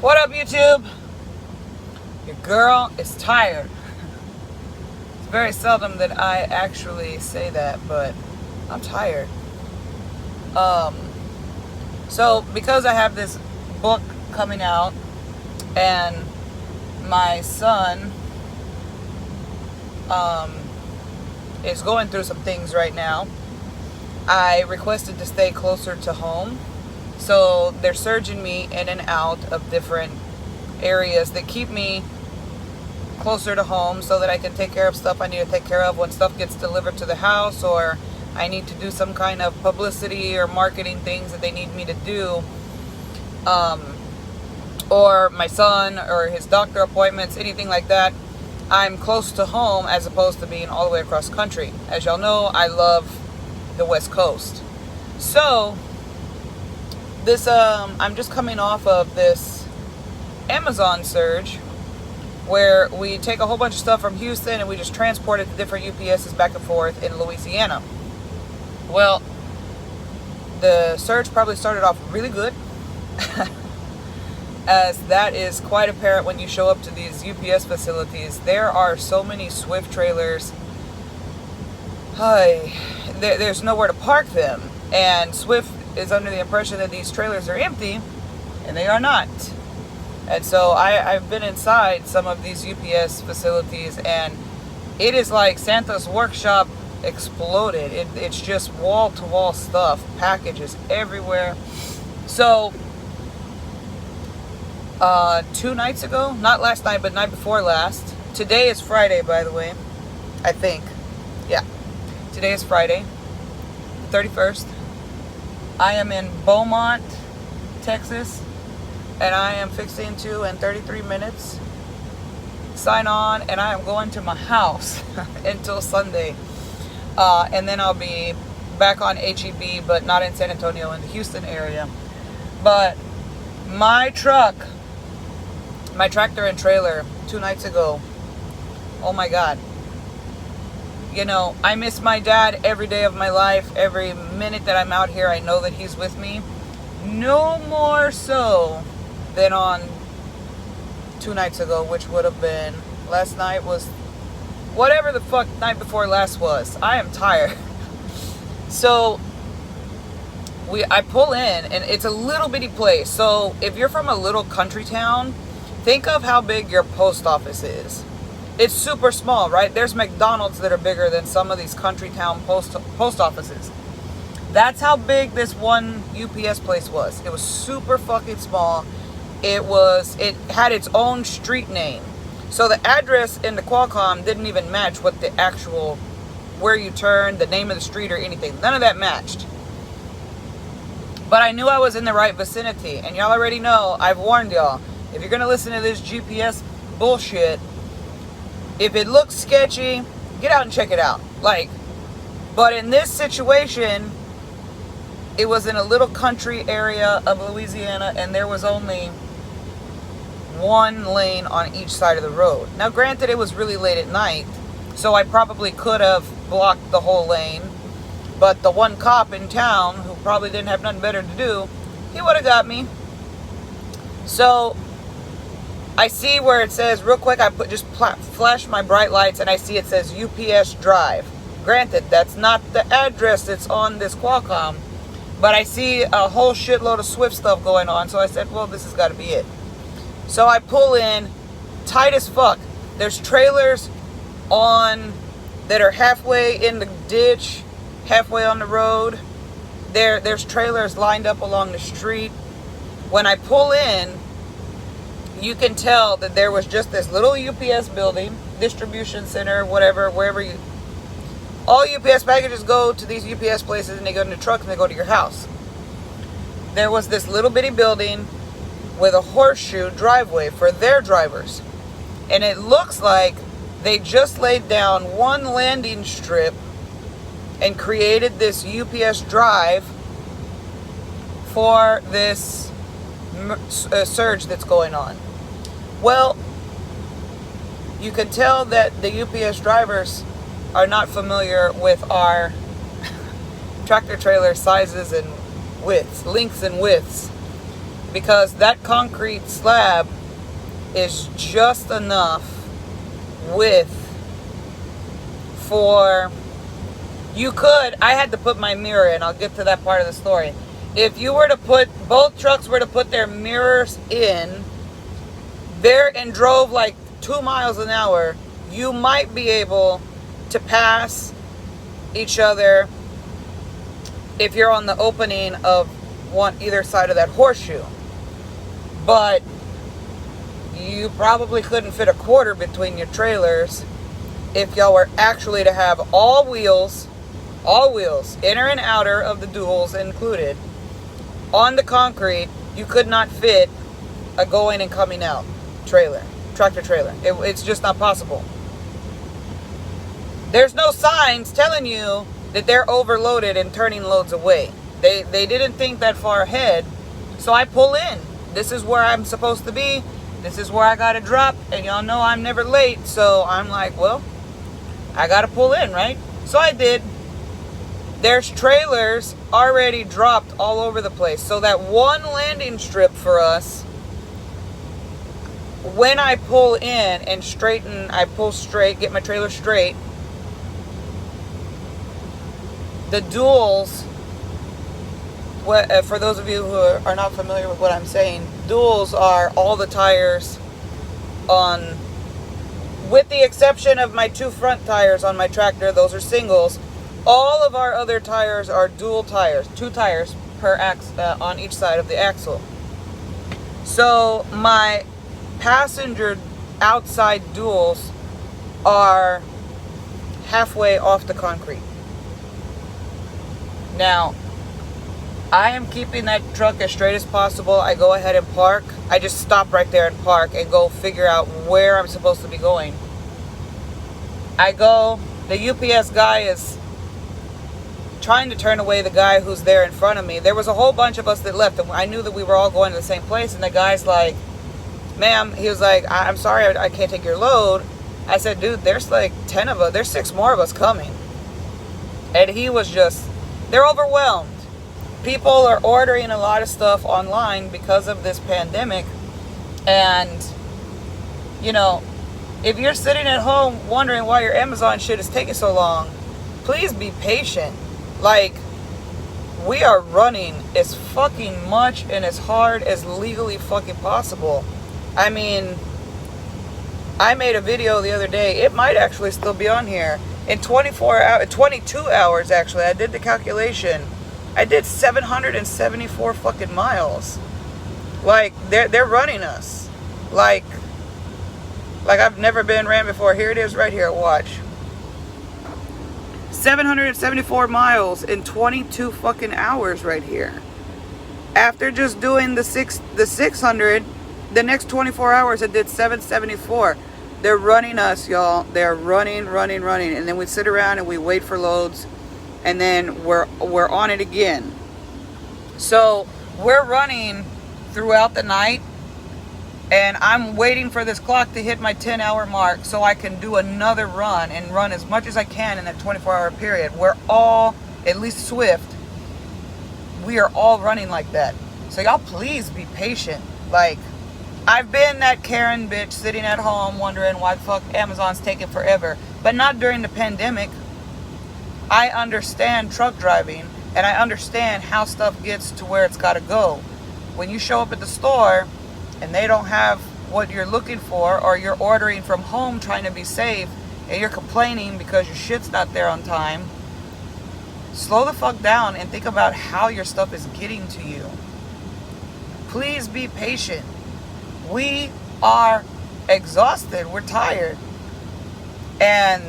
What up, YouTube? Your girl is tired. It's very seldom that I actually say that, but I'm tired. So because I have this book coming out and my son is going through some things right now, I requested to stay closer to home. So they're surging me in and out of different areas that keep me closer to home so that I can take care of stuff I need to take care of when stuff gets delivered to the house, or I need to do some kind of publicity or marketing things that they need me to do, or my son or his doctor appointments, anything like that. I'm close to home as opposed to being all the way across country. As y'all know, I love the West Coast. So this I'm just coming off of this Amazon surge where we take a whole bunch of stuff from Houston and we just transport it to different UPSs back and forth in Louisiana. Well, the surge probably started off really good, as that is quite apparent when you show up to these UPS facilities. There are so many Swift trailers. There's nowhere to park them, and Swift is under the impression that these trailers are empty, and they are not. And so I've been inside some of these UPS facilities, and it is like Santa's workshop exploded. It's just wall-to-wall stuff, packages everywhere. So 2 nights ago, not last night, but night before last. Today is Friday, by the way, I think. Yeah, today is Friday, 31st. I am in Beaumont, Texas, and I am fixing to, in 33 minutes, sign on, and I am going to my house until Sunday. And then I'll be back on HEB, but not in San Antonio, in the Houston area. But my truck, my tractor and trailer, 2 nights ago, oh my God. You know, I miss my dad every day of my life. Every minute that I'm out here, I know that he's with me. No more so than on 2 nights ago, which would have been, last night was, whatever the fuck night before last was. I am tired. So I pull in, and it's a little bitty place. So if you're from a little country town, think of how big your post office is. It's super small, right? There's McDonald's that are bigger than some of these country town post offices. That's how big this one UPS place was. It was super fucking small. It had its own street name. So the address in the Qualcomm didn't even match what the actual, where you turn, the name of the street or anything. None of that matched. But I knew I was in the right vicinity. And y'all already know, I've warned y'all, if you're going to listen to this GPS bullshit, if it looks sketchy, get out and check it out. But in this situation, it was in a little country area of Louisiana, and there was only one lane on each side of the road. Now, granted, it was really late at night, so I probably could have blocked the whole lane, but the one cop in town, who probably didn't have nothing better to do, he would have got me. So I see where it says, real quick, I flash my bright lights, and I see it says UPS Drive. Granted, that's not the address that's on this Qualcomm, but I see a whole shitload of Swift stuff going on, so I said, well, this has got to be it. So I pull in, tight as fuck. There's trailers that are halfway in the ditch, halfway on the road. There's trailers lined up along the street. When I pull in, you can tell that there was just this little UPS building, distribution center, whatever, wherever all UPS packages go to these UPS places, and they go in the truck and they go to your house. There was this little bitty building with a horseshoe driveway for their drivers. And it looks like they just laid down one landing strip and created this UPS Drive for this surge that's going on. Well, you can tell that the UPS drivers are not familiar with our tractor trailer sizes and widths, lengths and widths. because that concrete slab is just enough width for, I had to put my mirror in. I'll get to that part of the story. If you were to both trucks were to put their mirrors in there and drove like 2 miles an hour, you might be able to pass each other if you're on the opening of either side of that horseshoe. But you probably couldn't fit a quarter between your trailers if y'all were actually to have all wheels, inner and outer of the duals included, on the concrete. You could not fit a going and coming out tractor trailer. It's just not possible. There's no signs telling you that they're overloaded and turning loads away. They didn't think that far ahead. So I pull in. This is where I'm supposed to be. This is where I gotta drop. And y'all know I'm never late. So I'm like, well, I gotta pull in, right? So I did. There's trailers already dropped all over the place. So that one landing strip for us, when I pull in and I pull straight, get my trailer straight, the duals, for those of you who are not familiar with what I'm saying, duals are all the tires on, with the exception of my 2 front tires on my tractor, those are singles. All of our other tires are dual tires, 2 tires per on each side of the axle. So my passenger outside duals are halfway off the concrete. Now, I am keeping that truck as straight as possible. I go ahead and park. I just stop right there and park and go figure out where I'm supposed to be going. The UPS guy is trying to turn away the guy who's there in front of me. There was a whole bunch of us that left, and I knew that we were all going to the same place, and the guy's like, ma'am, he was like, I'm sorry, I can't take your load. I said, dude, there's like 10 of us, there's 6 more of us coming. And he was just, they're overwhelmed. People are ordering a lot of stuff online because of this pandemic. And, you know, if you're sitting at home wondering why your Amazon shit is taking so long, please be patient. Like, we are running as fucking much and as hard as legally fucking possible. I mean, I made a video the other day. It might actually still be on here. In 22 hours actually, I did the calculation. I did 774 fucking miles. Like, they're running us. Like I've never been ran before. Here it is right here, watch. 774 miles in 22 fucking hours right here. After just doing the 600, the next 24 hours I did 774. They're running us, y'all. They're running. And then we sit around and we wait for loads. And then we're on it again. So we're running throughout the night. And I'm waiting for this clock to hit my 10-hour mark so I can do another run and run as much as I can in that 24-hour period. We're all, at least Swift, we are all running like that. So y'all please be patient. Like, I've been that Karen bitch sitting at home wondering why the fuck Amazon's taking forever. But not during the pandemic. I understand truck driving and I understand how stuff gets to where it's got to go. When you show up at the store and they don't have what you're looking for, or you're ordering from home trying to be safe and you're complaining because your shit's not there on time, slow the fuck down and think about how your stuff is getting to you. Please be patient. We are exhausted. We're tired. And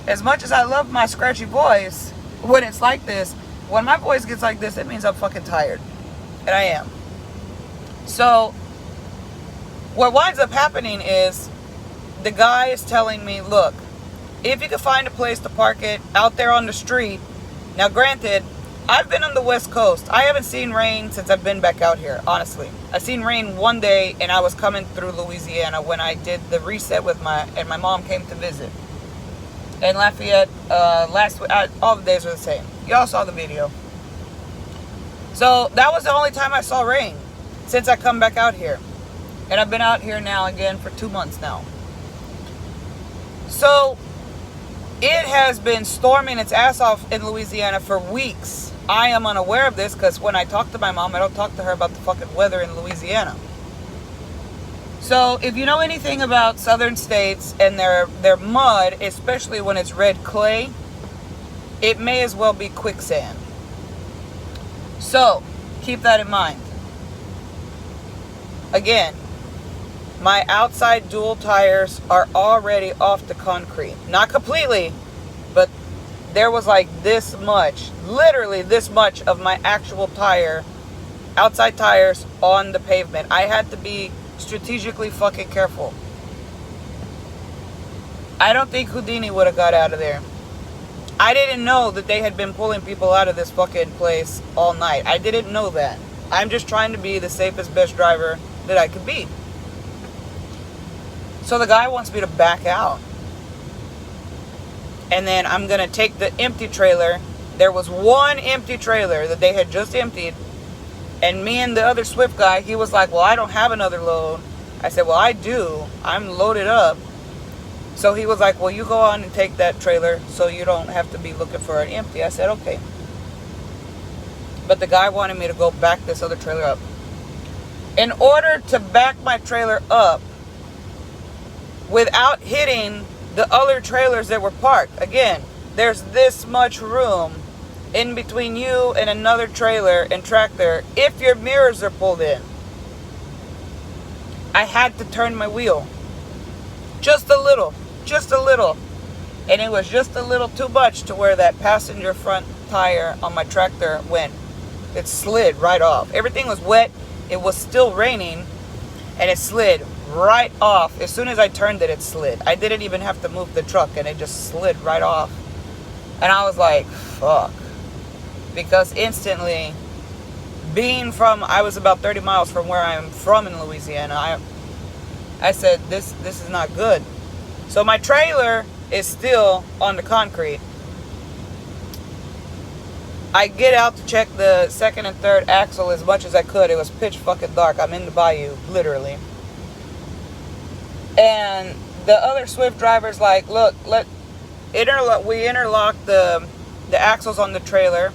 as much as I love my scratchy voice, when it's like this, when my voice gets like this, it means I'm fucking tired. And I am. So what winds up happening is the guy is telling me, look, if you can find a place to park it out there on the street. Now granted, I've been on the West Coast. I haven't seen rain since I've been back out here, honestly. I seen rain one day and I was coming through Louisiana when I did the reset with my mom came to visit. And Lafayette, last week, all the days were the same. Y'all saw the video. So that was the only time I saw rain since I come back out here. And I've been out here now again for 2 months now. So it has been storming its ass off in Louisiana for weeks. I am unaware of this because when I talk to my mom, I don't talk to her about the fucking weather in Louisiana. So if you know anything about southern states and their mud, especially when it's red clay, it may as well be quicksand. So keep that in mind. Again, my outside dual tires are already off the concrete. Not completely, but there was like this much, literally this much of my actual tire, outside tires on the pavement. I had to be strategically fucking careful. I don't think Houdini would have got out of there. I didn't know that they had been pulling people out of this fucking place all night. I didn't know that. I'm just trying to be the safest, best driver that I could be. So the guy wants me to back out. And then I'm going to take the empty trailer. There was one empty trailer that they had just emptied. And me and the other Swift guy, he was like, well, I don't have another load. I said, well, I do. I'm loaded up. So he was like, well, you go on and take that trailer so you don't have to be looking for an empty. I said, okay. But the guy wanted me to go back this other trailer up. In order to back my trailer up without hitting the other trailers that were parked, again, there's this much room in between you and another trailer and tractor if your mirrors are pulled in. I had to turn my wheel. Just a little. And it was just a little too much to where that passenger front tire on my tractor went. It slid right off. Everything was wet. It was still raining. And it slid right off. As soon as I turned it, it slid. I didn't even have to move the truck and it just slid right off. And I was like, fuck. Because instantly, I was about 30 miles from where I'm from in Louisiana. I said, this is not good. So my trailer is still on the concrete. I get out to check the second and third axle as much as I could. It was pitch fucking dark. I'm in the bayou, literally. And the other Swift driver's like, look, we interlock the axles on the trailer,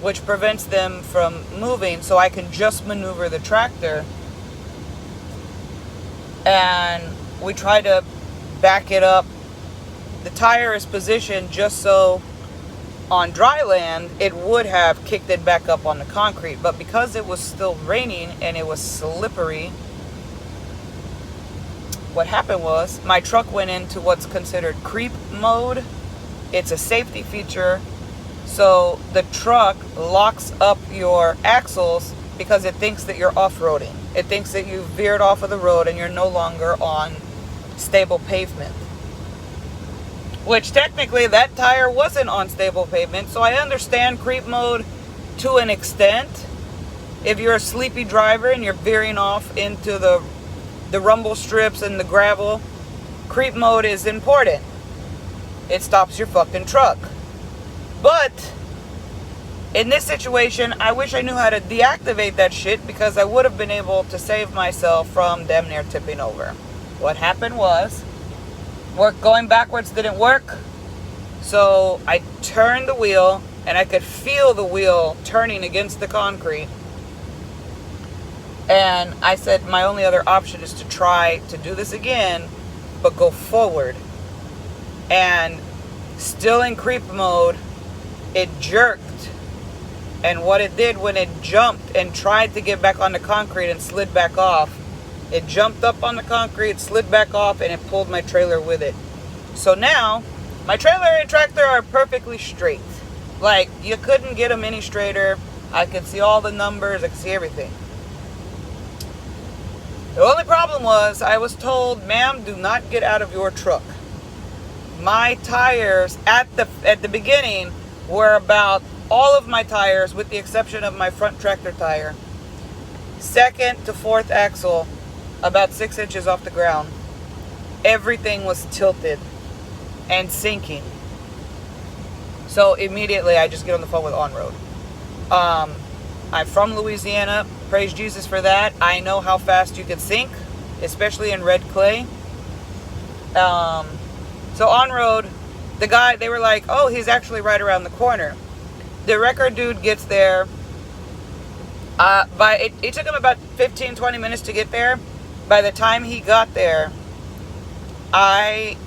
which prevents them from moving, so I can just maneuver the tractor. And we try to back it up. The tire is positioned just so on dry land it would have kicked it back up on the concrete, but because it was still raining and it was slippery, what happened was my truck went into what's considered creep mode. It's a safety feature, so the truck locks up your axles because it thinks that you're off-roading. It thinks that you've veered off of the road and you're no longer on stable pavement. Which technically that tire wasn't on stable pavement, so I understand creep mode to an extent. If you're a sleepy driver and you're veering off into the rumble strips and the gravel, creep mode is important. It stops your fucking truck. But in this situation, I wish I knew how to deactivate that shit because I would have been able to save myself from damn near tipping over. What happened was, going backwards didn't work. So I turned the wheel and I could feel the wheel turning against the concrete. And I said my only other option is to try to do this again, but go forward. And still in creep mode, it jerked. And what it did when it jumped and tried to get back on the concrete and slid back off, it jumped up on the concrete, slid back off, and it pulled my trailer with it. So now, my trailer and tractor are perfectly straight. Like, you couldn't get them any straighter. I could see all the numbers, I could see everything. The only problem was, I was told, ma'am, do not get out of your truck. My tires, at the beginning, were about all of my tires, with the exception of my front tractor tire, second to fourth axle, about 6 inches off the ground. Everything was tilted and sinking. So immediately I just get on the phone with On-Road. I'm from Louisiana. Praise Jesus for that. I know how fast you can sink, especially in red clay. So on road, the guy, they were like, oh, he's actually right around the corner. The record dude gets there. It took him about 15-20 minutes to get there. By the time he got there, I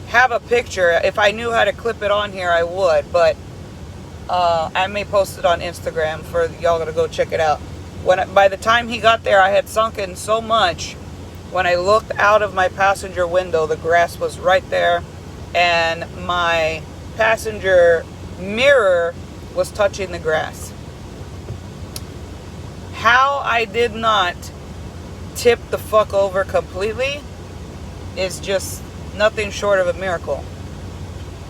have a picture. If I knew how to clip it on here, I would, but I may post it on Instagram for y'all to go check it out. By the time he got there, I had sunken so much. When I looked out of my passenger window, the grass was right there, and my passenger mirror was touching the grass. How I did not tip the fuck over completely is just nothing short of a miracle.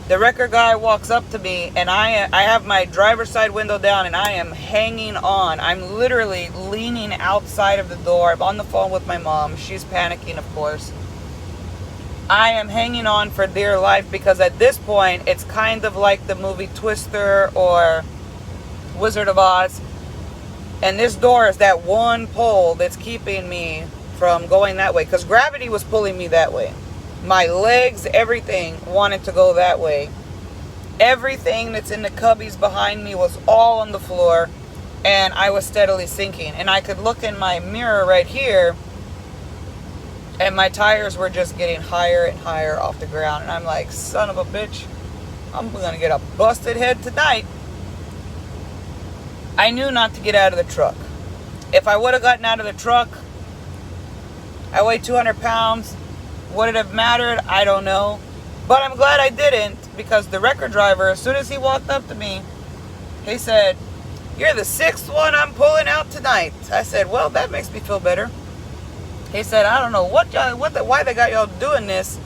The wrecker guy walks up to me, and I have my driver's side window down, and I am hanging on. I'm literally leaning outside of the door. I'm on the phone with my mom. She's panicking, of course. I am hanging on for dear life because at this point, it's kind of like the movie Twister or Wizard of Oz. And this door is that one pole that's keeping me from going that way, because gravity was pulling me that way. My legs, everything wanted to go that way. Everything that's in the cubbies behind me was all on the floor, and I was steadily sinking. And I could look in my mirror right here, and my tires were just getting higher and higher off the ground. And I'm like, son of a bitch, I'm gonna get a busted head tonight. I knew not to get out of the truck. If I would have gotten out of the truck, I weigh 200 pounds. Would it have mattered? I don't know. But I'm glad I didn't, because the wrecker driver, as soon as he walked up to me, he said, you're the 6th one I'm pulling out tonight. I said, well, that makes me feel better. He said, I don't know why they got y'all doing this.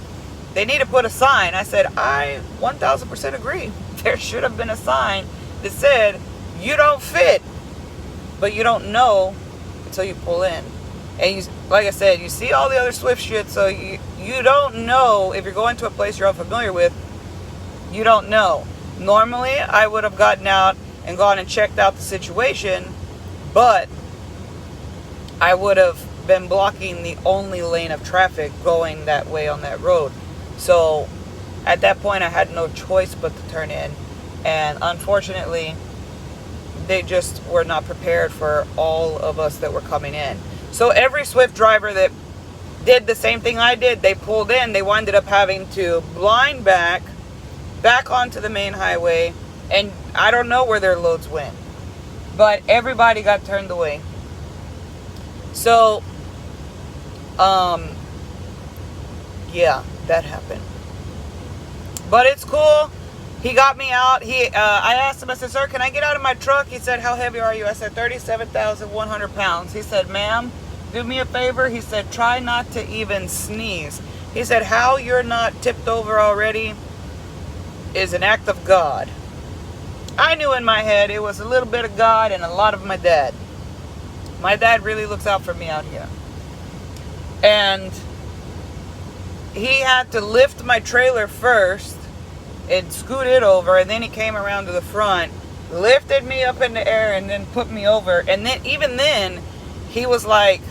They need to put a sign. I said, I 1000% agree. There should have been a sign that said, you don't fit, but you don't know until you pull in. And you, like I said, you see all the other Swift shit, so you don't know if you're going to a place you're unfamiliar with. You don't know. Normally, I would have gotten out and gone and checked out the situation, but I would have been blocking the only lane of traffic going that way on that road. So at that point, I had no choice but to turn in. And unfortunately, they just were not prepared for all of us that were coming in. So every Swift driver that did the same thing I did, they pulled in, they winded up having to blind back onto the main highway, and I don't know where their loads went. But everybody got turned away. So, yeah, that happened. But it's cool. He got me out. I asked him, I said, sir, can I get out of my truck? He said, how heavy are you? I said, 37,100 pounds. He said, ma'am, do me a favor. He said, try not to even sneeze. He said, how you're not tipped over already is an act of God. I knew in my head it was a little bit of God and a lot of my dad. My dad really looks out for me out here. And he had to lift my trailer first and scoot it over, and then he came around to the front, lifted me up in the air, and then put me over. And then, even then, he was like,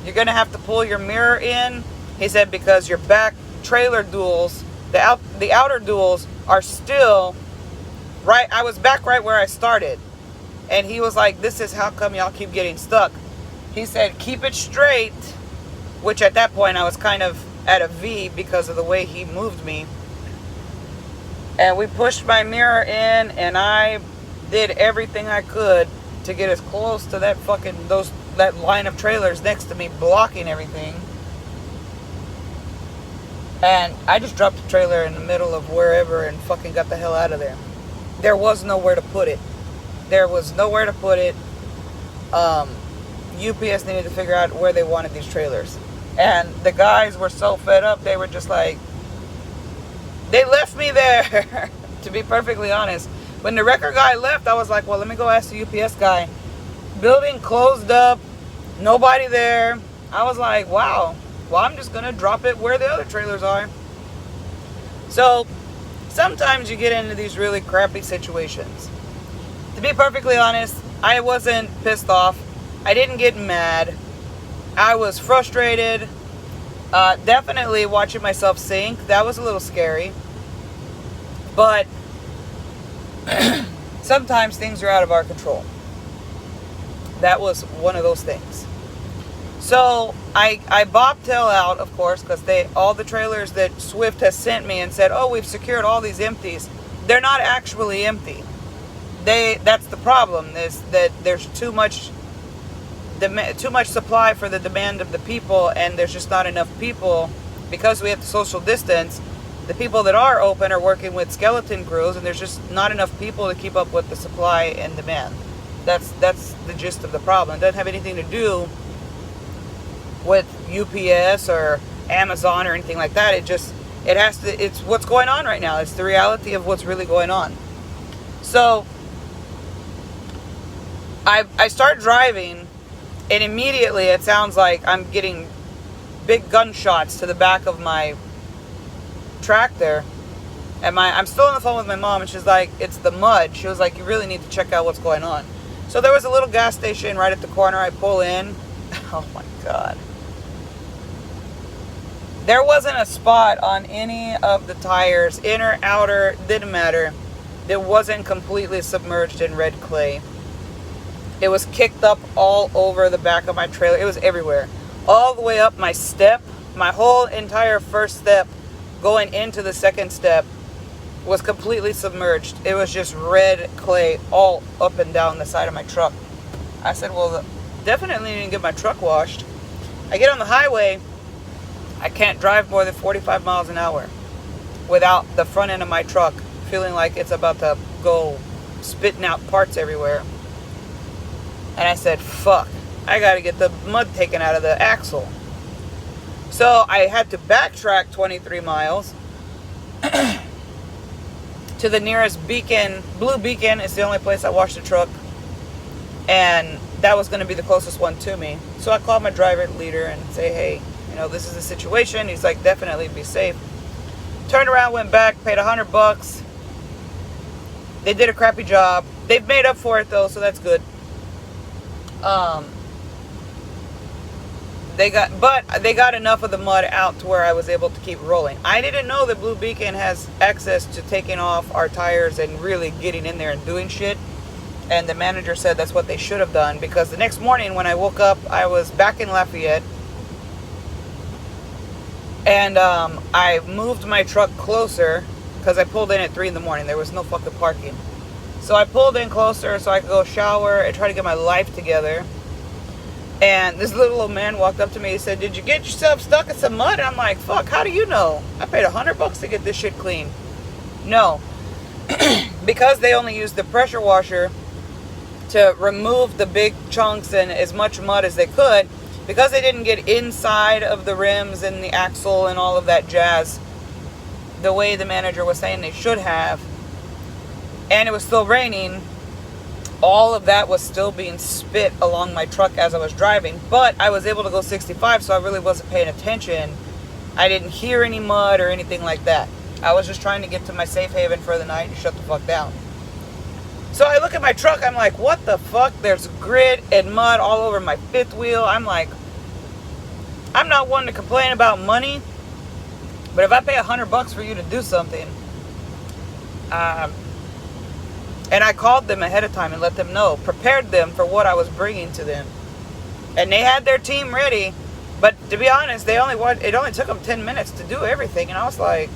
you're gonna have to pull your mirror in. He said, because your back trailer duals, the outer duals are still right. I was back right where I started. And he was like, this is how come y'all keep getting stuck. He said, keep it straight, which at that point I was kind of at a V because of the way he moved me. And we pushed my mirror in, and I did everything I could to get as close to that that line of trailers next to me, blocking everything. And I just dropped the trailer in the middle of wherever and fucking got the hell out of there. There was nowhere to put it. UPS needed to figure out where they wanted these trailers. And the guys were so fed up, they were just like, they left me there, to be perfectly honest. When the wrecker guy left, I was like, well, let me go ask the UPS guy. Building closed up, nobody there. I was like, wow, well, I'm just going to drop it where the other trailers are. So, sometimes you get into these really crappy situations. To be perfectly honest, I wasn't pissed off. I didn't get mad. I was frustrated. Definitely watching myself sink. That was a little scary. But sometimes things are out of our control. That was one of those things. So I bobtail out, of course, because all the trailers that Swift has sent me and said, oh, we've secured all these empties. They're not actually empty. That's the problem, is that there's too much supply for the demand of the people, and there's just not enough people. Because we have to social distance, the people that are open are working with skeleton crews, and there's just not enough people to keep up with the supply and demand. That's the gist of the problem. It doesn't have anything to do with UPS or Amazon or anything like that. It's what's going on right now. It's the reality of what's really going on. So I start driving, and immediately it sounds like I'm getting big gunshots to the back of my tractor. And I'm still on the phone with my mom, and she's like, it's the mud. She was like, you really need to check out what's going on. So there was a little gas station right at the corner. I pull in. Oh my God. There wasn't a spot on any of the tires, inner, outer, didn't matter, that wasn't completely submerged in red clay. It was kicked up all over the back of my trailer. It was everywhere. All the way up my step, my whole entire first step going into the second step was completely submerged. It was just red clay all up and down the side of my truck. I said, well, definitely need to get my truck washed. I get on the highway. I can't drive more than 45 miles an hour without the front end of my truck feeling like it's about to go spitting out parts everywhere. And I said, fuck, I got to get the mud taken out of the axle. So I had to backtrack 23 miles to the nearest Beacon. Blue Beacon is the only place I washed the truck. And that was going to be the closest one to me. So I called my driver leader and say, hey, this is the situation. He's like, definitely be safe. Turned around, went back, paid $100. They did a crappy job. They've made up for it though, so that's good. They got enough of the mud out to where I was able to keep rolling. I didn't know that Blue Beacon has access to taking off our tires and really getting in there and doing shit. And the manager said that's what they should have done, because the next morning when I woke up, I was back in Lafayette. And I moved my truck closer because I pulled in at 3 in the morning. There was no fucking parking. So I pulled in closer so I could go shower and try to get my life together. And this little old man walked up to me. He said, did you get yourself stuck in some mud? And I'm like, fuck, how do you know? I paid $100 to get this shit clean. No. Because they only used the pressure washer to remove the big chunks and as much mud as they could, because they didn't get inside of the rims and the axle and all of that jazz the way the manager was saying they should have, and it was still raining, all of that was still being spit along my truck as I was driving. But I was able to go 65, so I really wasn't paying attention. I didn't hear any mud or anything like that. I was just trying to get to my safe haven for the night and shut the fuck down. So I look at my truck, I'm like, what the fuck? There's grit and mud all over my fifth wheel. I'm like, I'm not one to complain about money, but if I pay $100 for you to do something, and I called them ahead of time and let them know, prepared them for what I was bringing to them. And they had their team ready, but to be honest, it only took them 10 minutes to do everything. And I was like,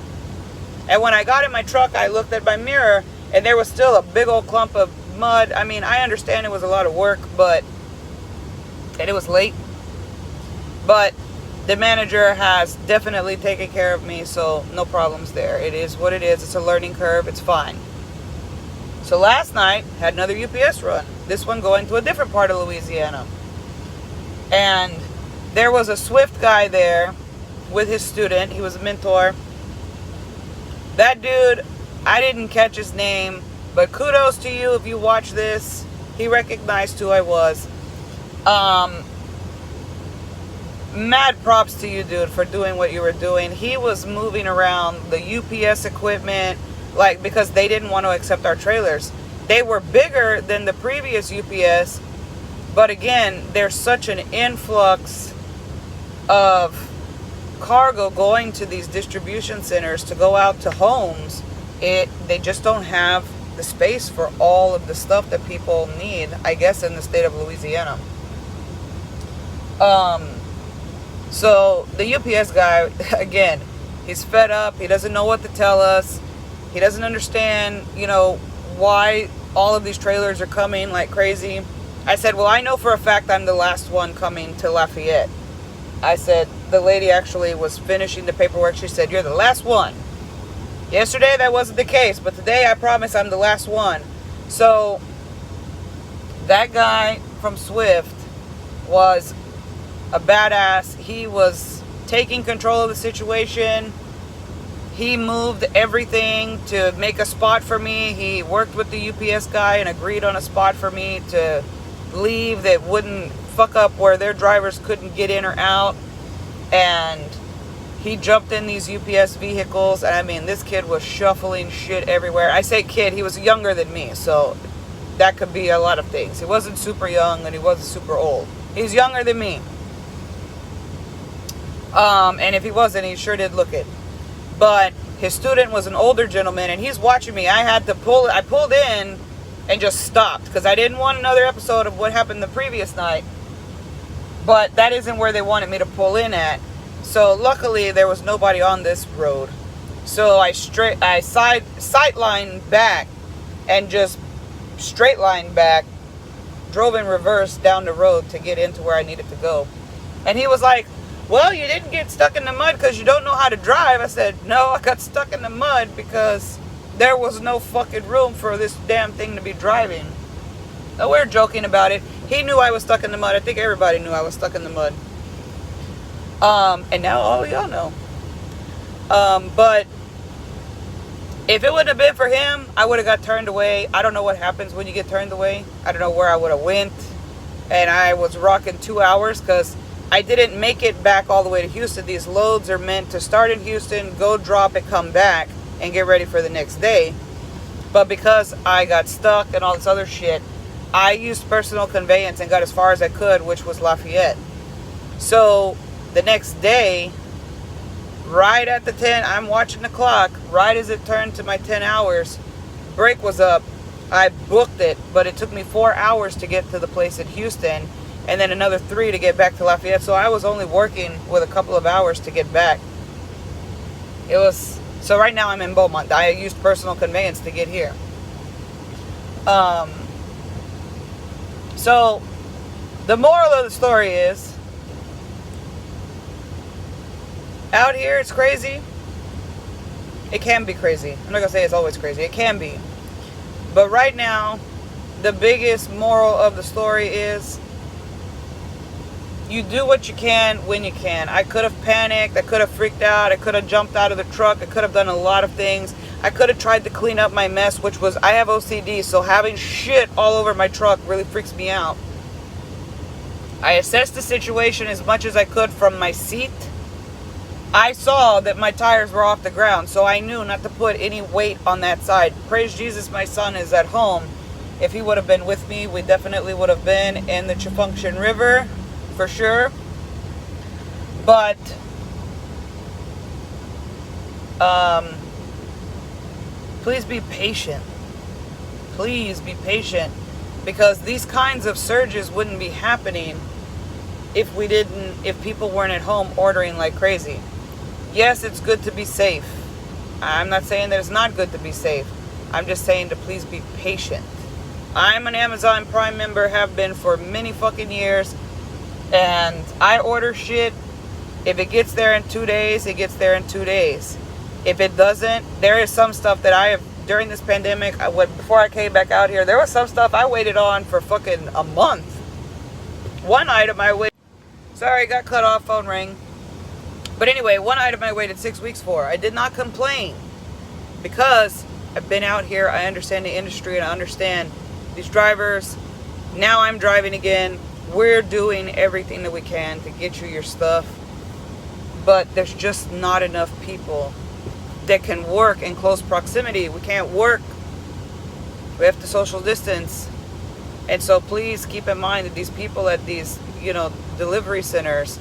and when I got in my truck, I looked at my mirror, and there was still a big old clump of mud. I mean, I understand it was a lot of work, and it was late. But the manager has definitely taken care of me, so no problems there. It is what it is. It's a learning curve. It's fine. So last night, had another UPS run. This one going to a different part of Louisiana. And there was a Swift guy there with his student. He was a mentor. That dude, I didn't catch his name, but kudos to you if you watch this. He recognized who I was. Mad props to you, dude, for doing what you were doing. He was moving around the UPS equipment, because they didn't want to accept our trailers. They were bigger than the previous UPS, but again, there's such an influx of cargo going to these distribution centers to go out to homes. They just don't have the space for all of the stuff that people need, I guess, in the state of Louisiana. So the UPS guy, again, he's fed up. He doesn't know what to tell us. He doesn't understand, why all of these trailers are coming like crazy. I said, well, I know for a fact I'm the last one coming to Lafayette. I said, the lady actually was finishing the paperwork. She said, you're the last one. Yesterday that wasn't the case, but today I promise I'm the last one. So that guy from Swift was a badass. He was taking control of the situation. He moved everything to make a spot for me. He worked with the UPS guy and agreed on a spot for me to leave that wouldn't fuck up where their drivers couldn't get in or out. And he jumped in these UPS vehicles. And I mean, this kid was shuffling shit everywhere. I say kid, he was younger than me, so that could be a lot of things. He wasn't super young and he wasn't super old. He's younger than me. And if he wasn't, he sure did look it. But his student was an older gentleman, and he's watching me. I pulled in and just stopped because I didn't want another episode of what happened the previous night. But that isn't where they wanted me to pull in at. So luckily there was nobody on this road. So I sightlined back and just straight line back, drove in reverse down the road to get into where I needed to go. And he was like, well, you didn't get stuck in the mud because you don't know how to drive. I said, no, I got stuck in the mud because there was no fucking room for this damn thing to be driving. So we were joking about it. He knew I was stuck in the mud. I think everybody knew I was stuck in the mud. And now all y'all know. But if it wouldn't have been for him, I would have got turned away. I don't know what happens when you get turned away. I don't know where I would have went. And I was rocking 2 hours because I didn't make it back all the way to Houston. These loads are meant to start in Houston, go drop it, come back, and get ready for the next day. But because I got stuck and all this other shit, I used personal conveyance and got as far as I could, which was Lafayette. So the next day, right at the 10, I'm watching the clock, right as it turned to my 10 hours, break was up. I booked it, but it took me 4 hours to get to the place in Houston, and then another 3 to get back to Lafayette. So I was only working with a couple of hours to get back. So right now I'm in Beaumont. I used personal conveyance to get here. So the moral of the story is, out here it's crazy. It can be crazy. I'm not going to say it's always crazy. It can be. But right now, the biggest moral of the story is, you do what you can when you can. I could have panicked. I could have freaked out. I could have jumped out of the truck. I could have done a lot of things. I could have tried to clean up my mess, which was, I have OCD, so having shit all over my truck really freaks me out. I assessed the situation as much as I could from my seat. I saw that my tires were off the ground, so I knew not to put any weight on that side. Praise Jesus, my son is at home. If he would have been with me, we definitely would have been in the Chafunction River. For sure. But please be patient. Please be patient, because these kinds of surges wouldn't be happening if people weren't at home ordering like crazy. Yes, it's good to be safe. I'm not saying that it's not good to be safe. I'm just saying to please be patient. I'm an Amazon Prime member, have been for many fucking years. And I order shit. If it gets there in 2 days, it gets there in 2 days. If it doesn't, there is some stuff that I have, during this pandemic, before I came back out here, there was some stuff I waited on for fucking a month. One item I waited, sorry, got cut off, phone rang. But anyway, one item I waited 6 weeks for. I did not complain because I've been out here, I understand the industry, and I understand these drivers. Now I'm driving again. We're doing everything that we can to get you your stuff, but there's just not enough people that can work in close proximity. We can't We have to social distance. And so please keep in mind that these people at these, delivery centers,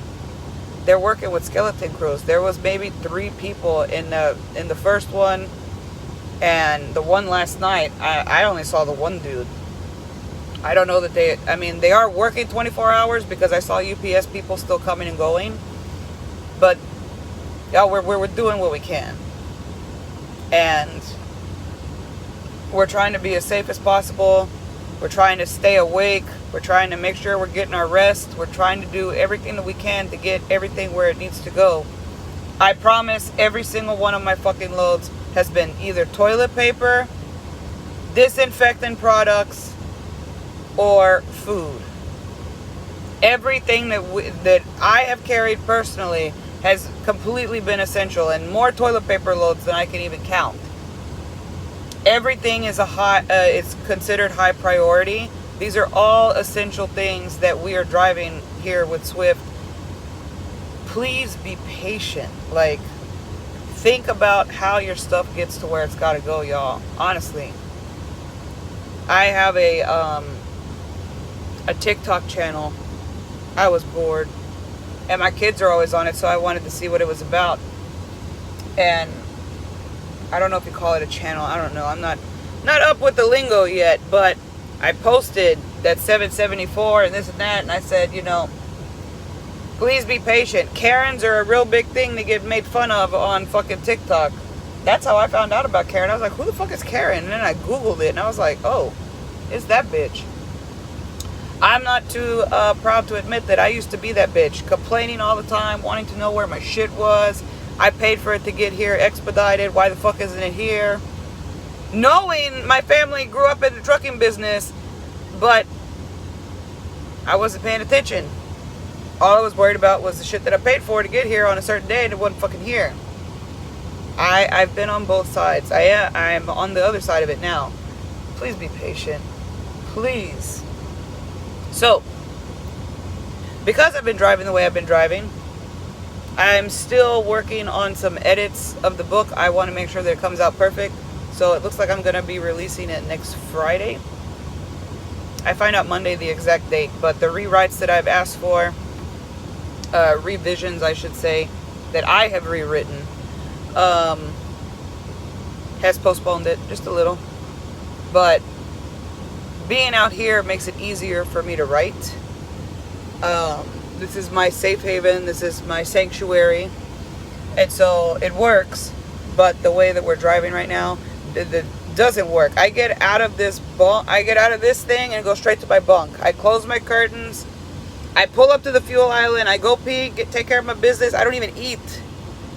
they're working with skeleton crews. There was maybe 3 people in the first one, and the one last night, I only saw the one dude. I don't know that they are working 24 hours because I saw UPS people still coming and going. But yeah, we're doing what we can. And we're trying to be as safe as possible. We're trying to stay awake. We're trying to make sure we're getting our rest. We're trying to do everything that we can to get everything where it needs to go. I promise every single one of my fucking loads has been either toilet paper, disinfectant products, or food. Everything that I have carried personally has completely been essential, and more toilet paper loads than I can even count. Everything is it's considered high priority. These are all essential things that we are driving here with Swift. Please be patient. Like, think about how your stuff gets to where it's got to go, y'all. Honestly, I have a TikTok channel. I was bored, and my kids are always on it, so I wanted to see what it was about. And I don't know if you call it a channel. I don't know. I'm not up with the lingo yet, but I posted that 774 and this and that, and I said, please be patient. Karens are a real big thing to get made fun of on fucking TikTok. That's how I found out about Karen. I was like, who the fuck is Karen? And then I Googled it, and I was like, oh, it's that bitch. I'm not too proud to admit that I used to be that bitch. Complaining all the time, wanting to know where my shit was. I paid for it to get here expedited. Why the fuck isn't it here? Knowing my family grew up in the trucking business, but I wasn't paying attention. All I was worried about was the shit that I paid for to get here on a certain day, and it wasn't fucking here. I've been on both sides. I'm on the other side of it now. Please be patient. Please. So, because I've been driving the way I've been driving, I'm still working on some edits of the book. I want to make sure that it comes out perfect. So it looks like I'm going to be releasing it next Friday. I find out Monday the exact date, but the rewrites that I've asked for, revisions I should say, that I have rewritten, has postponed it just a little. But being out here makes it easier for me to write. This is my safe haven. This is my sanctuary. And so it works. But the way that we're driving right now, it doesn't work. I get out of this thing and go straight to my bunk. I close my curtains. I pull up to the fuel island. I go pee, take care of my business. I don't even eat.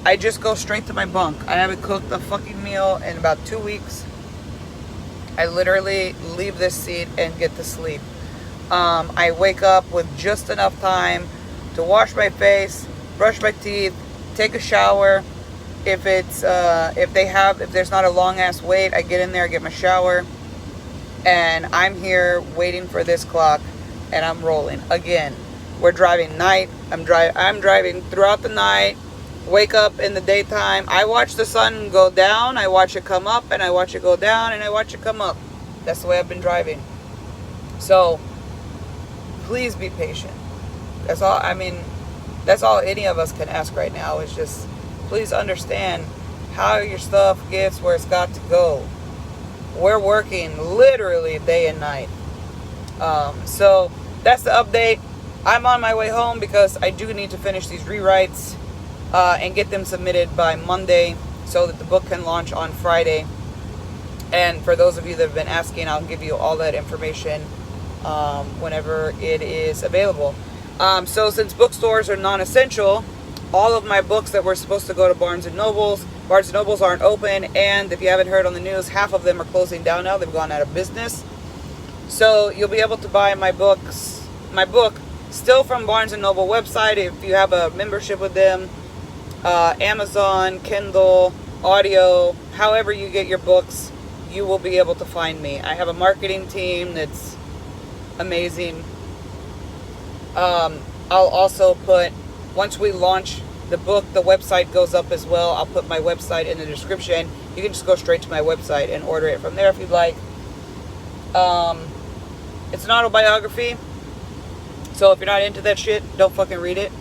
I just go straight to my bunk. I haven't cooked a fucking meal in about 2 weeks. I literally leave this seat and get to sleep. I wake up with just enough time to wash my face, brush my teeth, take a shower. If there's not a long ass wait, I get in there, get my shower, and I'm here waiting for this clock, and I'm rolling again. We're driving night. I'm driving throughout the night. Wake up in the daytime. I watch the sun go down. I watch it come up, and I watch it go down, and I watch it come up. That's the way I've been driving. So please be patient. That's all. That's all any of us can ask right now, is just please understand how your stuff gets where it's got to go. We're working literally day and night. So that's the update. I'm on my way home because I do need to finish these rewrites and get them submitted by Monday so that the book can launch on Friday. And for those of you that have been asking, I'll give you all that information whenever it is available. So since bookstores are non-essential, all of my books that were supposed to go to Barnes & Nobles aren't open, and if you haven't heard on the news, half of them are closing down now. They've gone out of business. So you'll be able to buy my book still from Barnes & Noble website if you have a membership with them. Amazon, Kindle, Audio, however you get your books, you will be able to find me. I have a marketing team that's amazing. I'll also put, once we launch the book, the website goes up as well. I'll put my website in the description. You can just go straight to my website and order it from there if you'd like. It's an autobiography, so if you're not into that shit, don't fucking read it.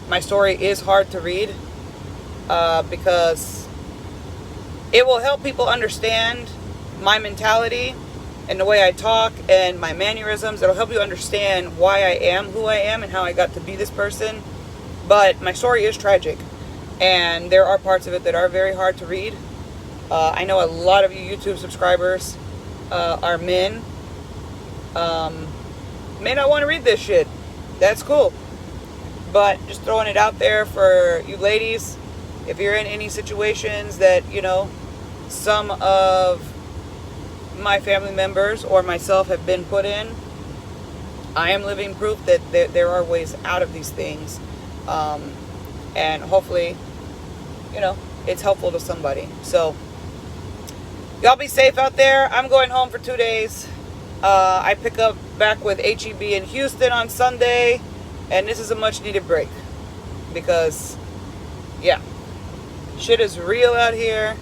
My story is hard to read because it will help people understand my mentality and the way I talk and my mannerisms. It'll help you understand why I am who I am and how I got to be this person. But my story is tragic, and there are parts of it that are very hard to read. I know a lot of you YouTube subscribers are men. May not want to read this shit. That's cool. But just throwing it out there for you ladies, if you're in any situations that, you know, some of my family members or myself have been put in, I am living proof that there are ways out of these things. And hopefully, you know, it's helpful to somebody. So, y'all be safe out there. I'm going home for 2 days. I pick up back with HEB in Houston on Sunday. And this is a much needed break. Because, yeah, shit is real out here.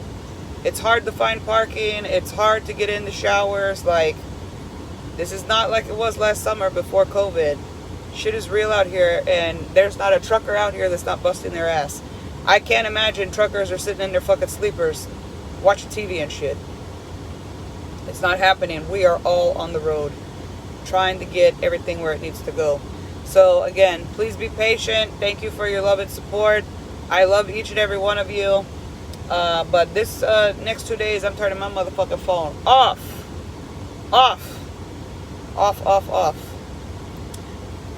It's hard to find parking. It's hard to get in the showers. Like, this is not like it was last summer before COVID. Shit is real out here. And there's not a trucker out here that's not busting their ass. I can't imagine truckers are sitting in their fucking sleepers watching TV and shit. It's not happening. We are all on the road trying to get everything where it needs to go. So again, please be patient. Thank you for your love and support. I love each and every one of you. But this next 2 days, I'm turning my motherfucking phone off. Off. Off, off, off.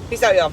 Peace out, y'all.